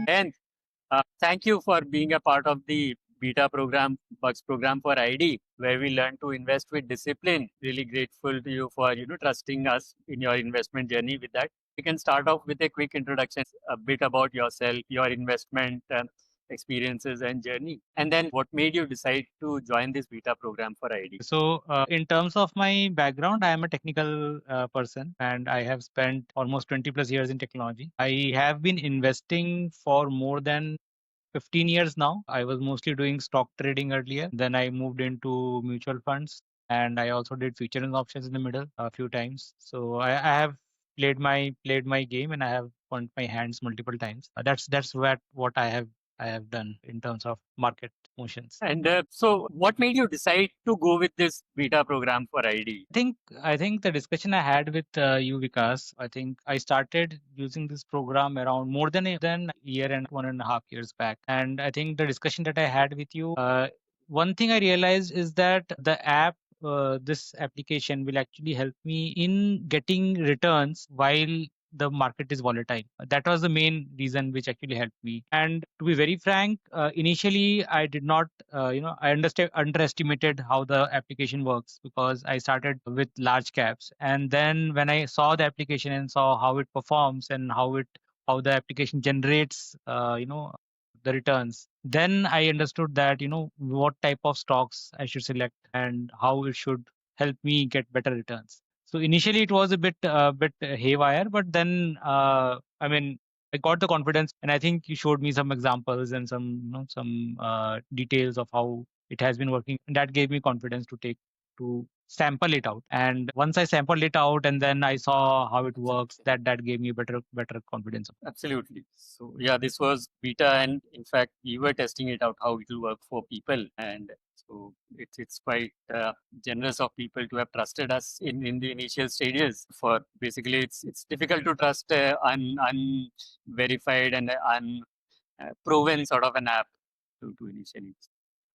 And thank you for being a part of the beta program, Bugs program for ID, where we learn to invest with discipline. Really grateful to you for trusting us in your investment journey. With that, we can start off with a quick introduction, a bit about yourself, your investment experiences and journey, and then what made you decide to join this beta program for ID. So, in terms of my background, I am a technical person and I have spent almost 20 plus years in technology. I have been investing for more than 15 years now. I was mostly doing stock trading earlier. Then I moved into mutual funds and I also did future and options in the middle a few times. So I have played my game and I have burnt my hands multiple times. That's what I have done in terms of market motions. And so, what made you decide to go with this beta program for ID? I think the discussion I had with you, Vikas, I think I started using this program around more than a year and 1.5 years back. And I think the discussion that I had with you, one thing I realized is that the this application will actually help me in getting returns while the market is volatile. That was the main reason which actually helped me. And to be very frank, initially I did not, I underestimated how the application works because I started with large caps, and then when I saw the application and saw how it performs and how the application generates, the returns, then I understood that what type of stocks I should select and how it should help me get better returns. So initially it was a bit haywire, but then I mean I got the confidence, and I think you showed me some examples and some details of how it has been working, and that gave me confidence to sample it out. And once I sampled it out, and then I saw how it works, that gave me better confidence. Absolutely. So yeah, this was beta, and in fact, we were testing it out how it will work for people, and so it's quite generous of people to have trusted us in the initial stages. For basically, it's difficult to trust unverified and unproven sort of an app to initially.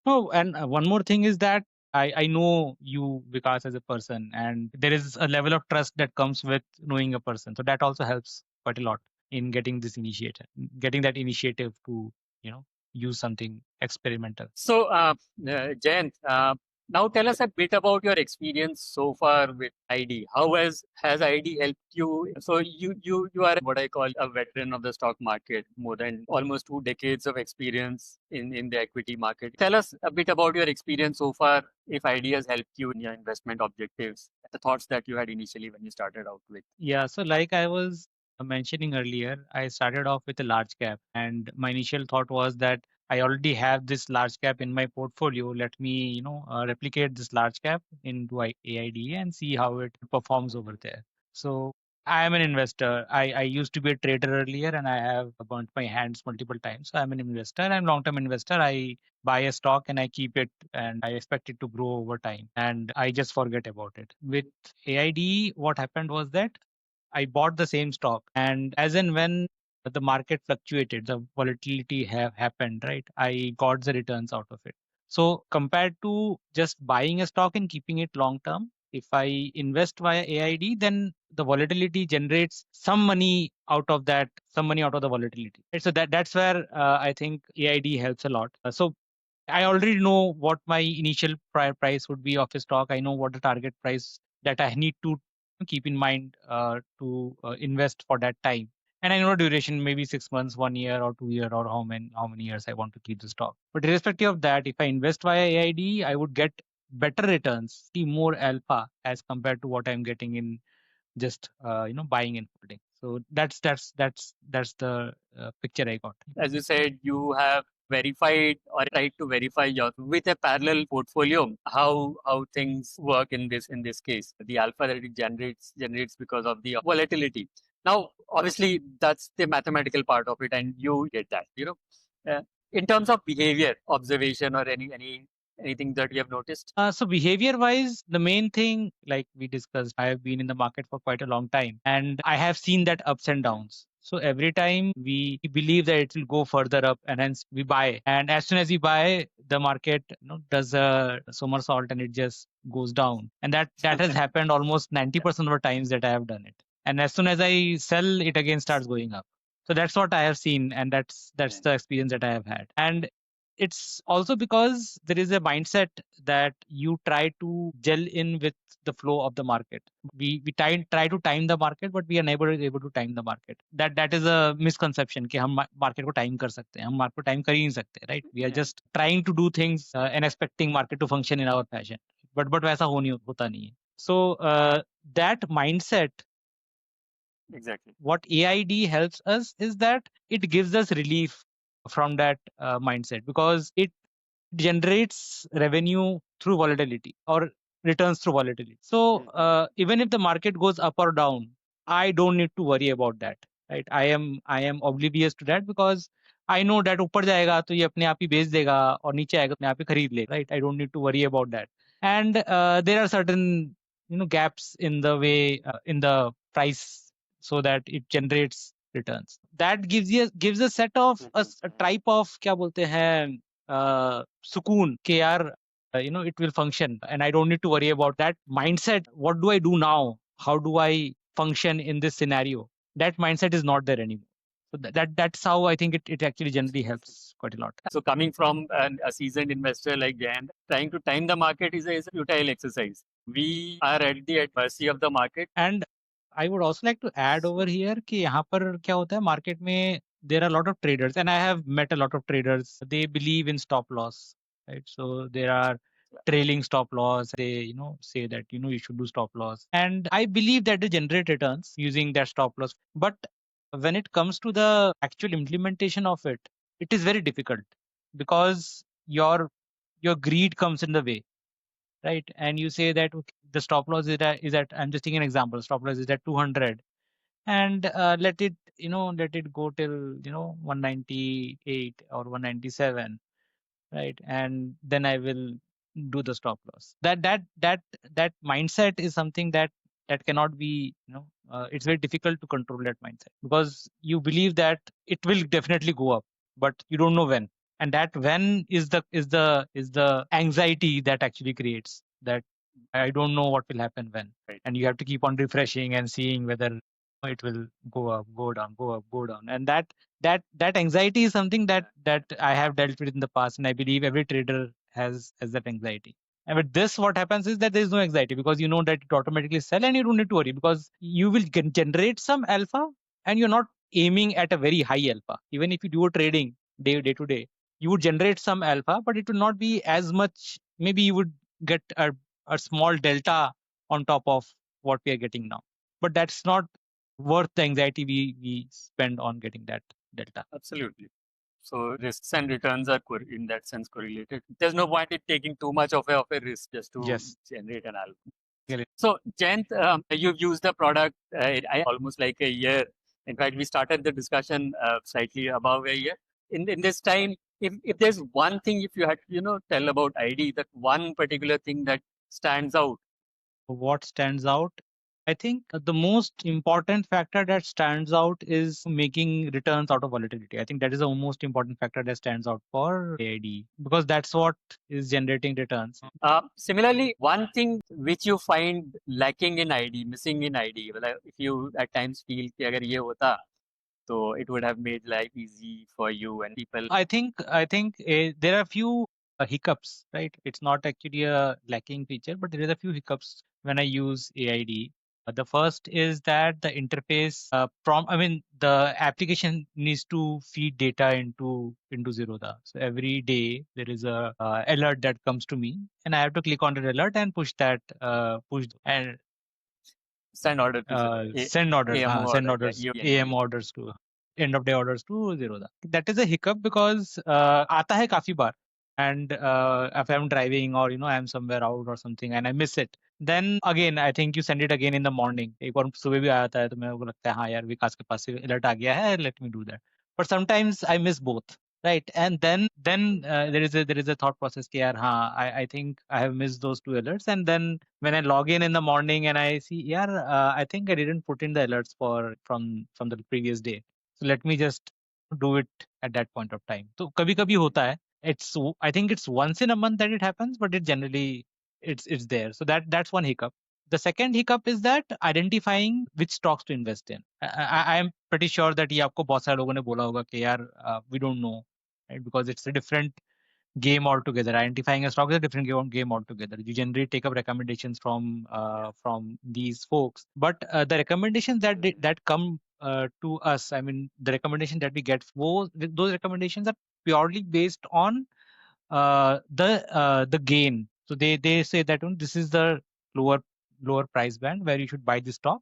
Oh, and one more thing is that I know you, Vikas, as a person, and there is a level of trust that comes with knowing a person. So that also helps quite a lot in getting that initiative to, use something experimental. So, Jayant, now tell us a bit about your experience so far with ID. How has ID helped you? So you are what I call a veteran of the stock market, more than almost 2 decades of experience in the equity market. Tell us a bit about your experience so far. If ID has helped you in your investment objectives, the thoughts that you had initially when you started out with. Yeah, so like I was mentioning earlier, I started off with a large cap, and my initial thought was that I already have this large cap in my portfolio. Let me, replicate this large cap into AIDA and see how it performs over there. So I am an investor. I used to be a trader earlier, and I have burnt my hands multiple times. So I'm an investor. I'm long-term investor. I buy a stock and I keep it, and I expect it to grow over time, and I just forget about it. With AID, what happened was that I bought the same stock, and as and when the market fluctuated, the volatility have happened, right? I got the returns out of it. So compared to just buying a stock and keeping it long term, if I invest via AID, then the volatility generates some money out of that, some money out of the volatility. Right? So that's where I think AID helps a lot. So I already know what my initial price would be of a stock. I know what the target price that I need to keep in mind to invest for that time. And I know duration, maybe 6 months, 1 year, or 2 year, or how many years I want to keep the stock. But irrespective of that, if I invest via AID, I would get better returns, see more alpha as compared to what I'm getting in just buying and holding. So that's the picture I got. As you said, you have verified or tried to verify your with a parallel portfolio how things work in this case. The alpha that it generates because of the volatility. Now, obviously, that's the mathematical part of it, and you get that. In terms of behavior, observation, or anything that you have noticed. So behavior wise, the main thing, like we discussed, I have been in the market for quite a long time and I have seen that ups and downs. So every time we believe that it will go further up and hence we buy. And as soon as we buy, the market does a somersault and it just goes down. And that has happened almost 90% of the times that I have done it. And as soon as I sell, it again starts going up. So that's what I have seen, and that's the experience that I have had. And it's also because there is a mindset that you try to gel in with the flow of the market. We try to time the market, but we are never able to time the market. That is a misconception कि हम market को time कर सकते हैं. हम market को time कर ही नहीं सकते, right? We are just trying to do things and expecting market to function in our fashion. But वैसा होता नहीं है. So that mindset, Exactly. what AID helps us is that it gives us relief from that mindset, because it generates revenue through volatility or returns through volatility. So even if the market goes up or down, I don't need to worry about that. Right? I am oblivious to that, because I know that ऊपर जाएगा तो ये अपने आप ही बेच देगा और नीचे आएगा अपने आप ही खरीद लेगा. Right? I don't need to worry about that. And there are certain gaps in the way in the price, so that it generates returns. That gives a set of a type of क्या बोलते हैं sukoon कि यार it will function and I don't need to worry about that mindset. What do I do now? How do I function in this scenario? That mindset is not there anymore. So that's how I think it actually generally helps quite a lot. So coming from a seasoned investor like Jan, trying to time the market is a futile exercise. We are at the mercy of the market. And I would also like to add over here कि यहाँ पर क्या होता है market में there are a lot of traders, and I have met a lot of traders. They believe in stop loss, right? So there are trailing stop loss. They say that you should do stop loss, and I believe that they generate returns using that stop loss. But when it comes to the actual implementation of it, it is very difficult, because your greed comes in the way, right? And you say that okay, the stop loss is at I'm just taking an example. Stop loss is at 200, and let it go till 198 or 197, right? And then I will do the stop loss. That mindset is something that cannot be, it's very difficult to control that mindset, because you believe that it will definitely go up, but you don't know when. And that when is the anxiety that actually creates that I don't know what will happen when. Right. And you have to keep on refreshing and seeing whether it will go up, go down, go up, go down. And that anxiety is something that I have dealt with in the past, and I believe every trader has that anxiety. And with this, what happens is that there is no anxiety, because you know that it automatically sell and you don't need to worry, because you will generate some alpha, and you're not aiming at a very high alpha. Even if you do a trading day to day, you would generate some alpha, but it will not be as much. Maybe you would get a small delta on top of what we are getting now. But that's not worth the anxiety we spend on getting that delta. Absolutely. So risks and returns are in that sense correlated. There's no point in taking too much of a risk just to Yes. generate an alpha. Really. So Jayant, you've used the product almost like a year. In fact, we started the discussion slightly above a year. In this time, if there's one thing, if you had to, tell about ID, that one particular thing that stands out. What stands out? I think the most important factor that stands out is making returns out of volatility. I think that is the most important factor that stands out for AID, because that's what is generating returns. Similarly, one thing which you find lacking in ID, missing in ID, well, if you at times feel कि अगर ये होता, so it would have made life easy for you and people. I think there are a few hiccups, right? It's not actually a lacking feature, but there is a few hiccups when I use AID. The first is that the interface the application needs to feed data into Zerodha. So every day there is a alert that comes to me, and I have to click on the alert and push that push and Send order to send orders, AMO send order, orders, yeah, AM orders to end of day orders to Zerodha. That is a hiccup, because आता है काफी बार, and if I'm driving or I'm somewhere out or something and I miss it, then again I think you send it again in the morning. एक बार सुबह भी आया था तो मेरे को लगता है हाँ यार विकास के पास से alert आ गया है, let me do that. But sometimes I miss both. Right, and then there is a thought process कि यार हाँ I think I have missed those two alerts, and then when I log in the morning and I see yeah I think I didn't put in the alerts from the previous day, so let me just do it at that point of time. So कभी कभी होता है. I think it's once in a month that it happens, but it generally it's there. So that's one hiccup. The second hiccup is that identifying which stocks to invest in. I am pretty sure that ये आपको बहुत सारे लोगों ने बोला होगा कि यार we don't know, right? Because it's a different game altogether. Identifying a stock is a different game altogether. You generally take up recommendations from these folks, but the recommendations that come to us, I mean, the recommendation that we get, those recommendations are purely based on the gain. So they say that this is the lower lower price band where you should buy the stock,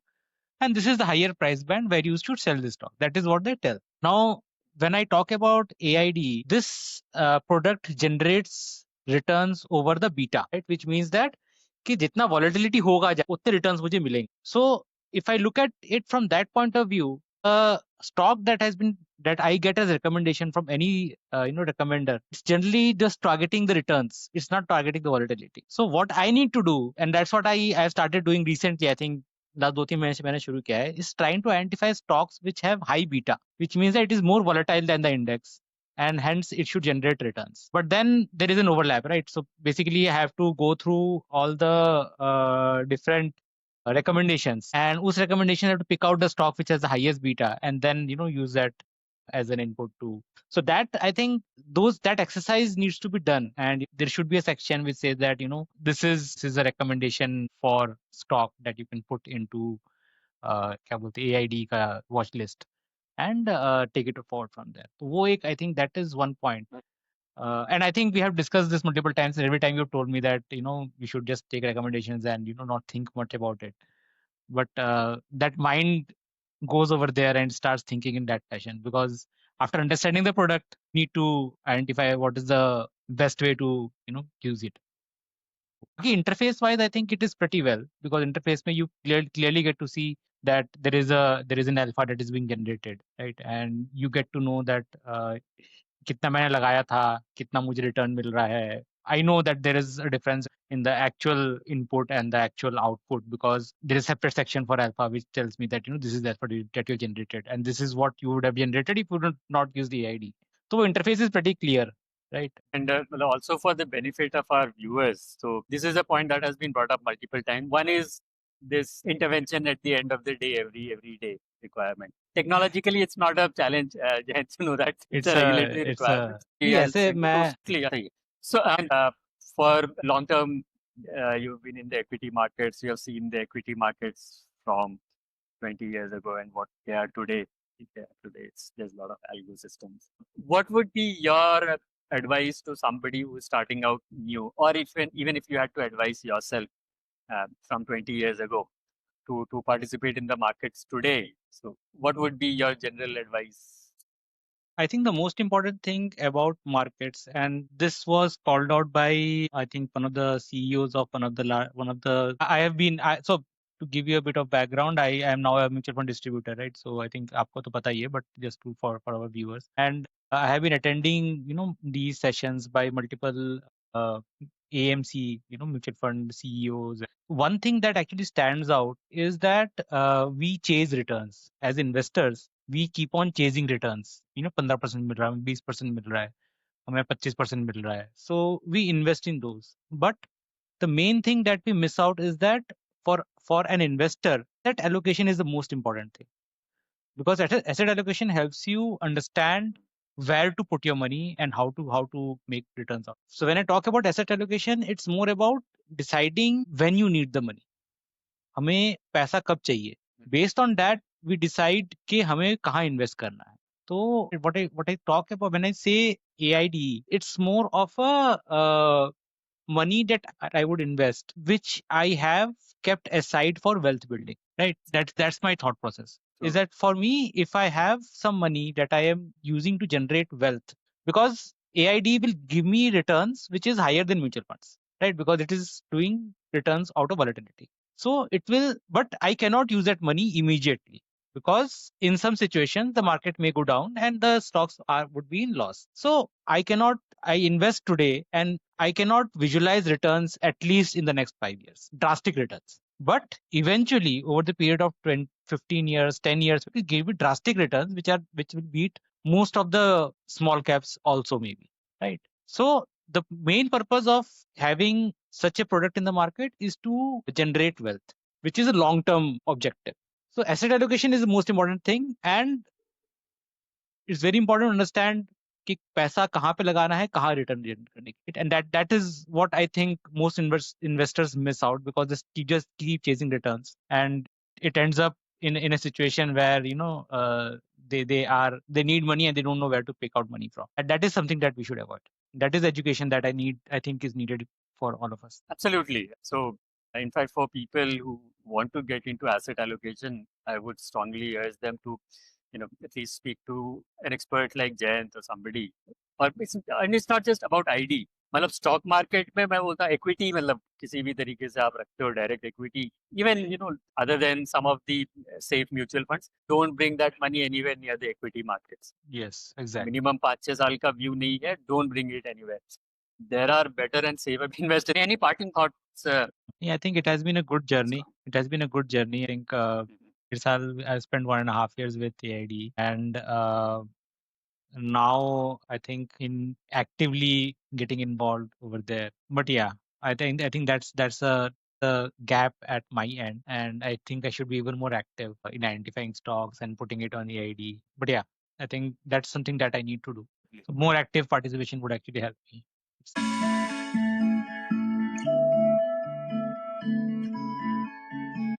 and this is the higher price band where you should sell the stock. That is what they tell. Now, when I talk about AID, this product generates returns over the beta, right? Which means that कि जितना volatility होगा उतने returns मुझे मिलेंगे. So if I look at it from that point of view, a stock that I get as a recommendation from any recommender, it's generally just targeting the returns. It's not targeting the volatility. So what I need to do, and that's what I started doing recently, I think last 2-3 महीने से मैंने शुरू किया है, is trying to identify stocks which have high beta, which means that it is more volatile than the index, and hence it should generate returns. But then there is an overlap, right? So basically I have to go through all the different recommendations, and those recommendations have to pick out the stock which has the highest beta, and then use that as an input too. So that, I think, that exercise needs to be done, and there should be a section which says that this is a recommendation for stock that you can put into क्या बोलते हैं AID का watch list, and take it forward from there. तो वो एक, I think that is one point. And I think we have discussed this multiple times, and every time you've told me that you should just take recommendations and not think much about it. But that mind goes over there and starts thinking in that fashion, because after understanding the product, you need to identify what is the best way to use it. Okay, interface wise, I think it is pretty well, because interface mein you clearly get to see that there is an alpha that is being generated, right? And you get to know that कितना मैंने लगाया था, कितना मुझे return मिल रहा है. I know that there is a difference in the actual input and the actual output, because there is a separate section for alpha which tells me that this is the alpha that you generated, and this is what you would have generated if you did not use the AID. So interface is pretty clear, right? And also for the benefit of our viewers. So this is a point that has been brought up multiple times. One is this intervention at the end of the day, every day requirement. Technologically, it's not a challenge. Jayant, you know that it's a regulatory requirement. Yes, So and for long term, you've been in the equity markets. You have seen the equity markets from 20 years ago and what they are today. Today, there's a lot of algo systems. What would be your advice to somebody who's starting out new, or even if you had to advise yourself from 20 years ago to participate in the markets today? So what would be your general advice? I think the most important thing about markets, and this was called out by, I think, one of the CEOs of I have been, so to give you a bit of background, I am now a mutual fund distributor, right? So I think आपको तो पता ही है, but just for our viewers. And I have been attending, these sessions by multiple AMC, mutual fund CEOs. One thing that actually stands out is that we chase returns as investors. We keep on chasing returns. 15% मिल रहा है, 20% मिल रहा है, हमें 25% मिल रहा है. So we invest in those. But the main thing that we miss out is that for an investor, that allocation is the most important thing, because asset allocation helps you understand where to put your money and how to make returns out. So when I talk about asset allocation, it's more about deciding when you need the money. हमें पैसा कब चाहिए. Based on that, we decide कि हमें कहाँ invest करना है. So what I talk about when I say AID, it's more of a money that I would invest, which I have kept aside for wealth building. Right? That's my thought process. Is that for me, if I have some money that I am using to generate wealth, because AID will give me returns which is higher than mutual funds, right? Because it is doing returns out of volatility. So it will, but I cannot use that money immediately, because in some situations the market may go down and the stocks would be in loss. So I invest today and I cannot visualize returns at least in the next 5 years, drastic returns. But eventually, over the period of 20, 15 years, 10 years, it will give me drastic returns, which will beat most of the small caps also, maybe, right? So the main purpose of having such a product in the market is to generate wealth. which is a long term objective. So asset allocation is the most important thing, and it's very important to understand कि पैसा कहाँ पे लगाना है, कहाँ return generate करने की. And that is what I think most investors miss out, because they just keep chasing returns, and it ends up in a situation where they need money and they don't know where to pick out money from. And that is something that we should avoid. That is education that I think is needed for all of us. Absolutely. So, in fact, for people who want to get into asset allocation, I would strongly urge them to, at least speak to an expert like Jayant or somebody. And it's not just about ID. मतलब stock market में मैं बोलता equity मतलब किसी भी तरीके से आप रखते हो direct equity even other than some of the safe mutual funds, don't bring that money anywhere near the equity markets. Yes, exactly. Minimum 5-6 साल का व्यू नहीं है, don't bring it anywhere. There are better and safer investors. Any parting thoughts? Yeah, I think it has been a good journey. It has been a good journey. I think I spent 1.5 years with AID, and now I think in actively getting involved over there. But yeah, I think that's the gap at my end, and I think I should be even more active in identifying stocks and putting it on AID. But yeah, I think that's something that I need to do. So more active participation would actually help me.